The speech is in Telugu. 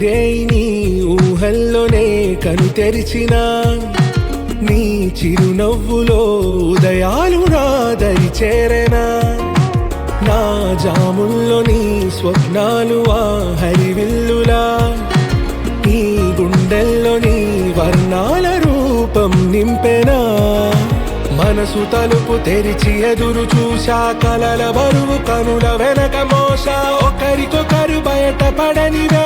రేయిని ఊహల్లోనే కను తెరిచినా నీ చిరునవ్వులో ఉదయాలు నా దరి చేరెనా నా జాముల్లో నీ స్వప్నాలు ఆ హరివిల్లులా ఈ గుండెల్లో నీ వర్ణాల రూపం నింపెనా మనసు తలుపు తెరిచి ఎదురు చూశా కలల బరువు కనుల వెనక మోసా ఒకరికొకరు బయట పడనివే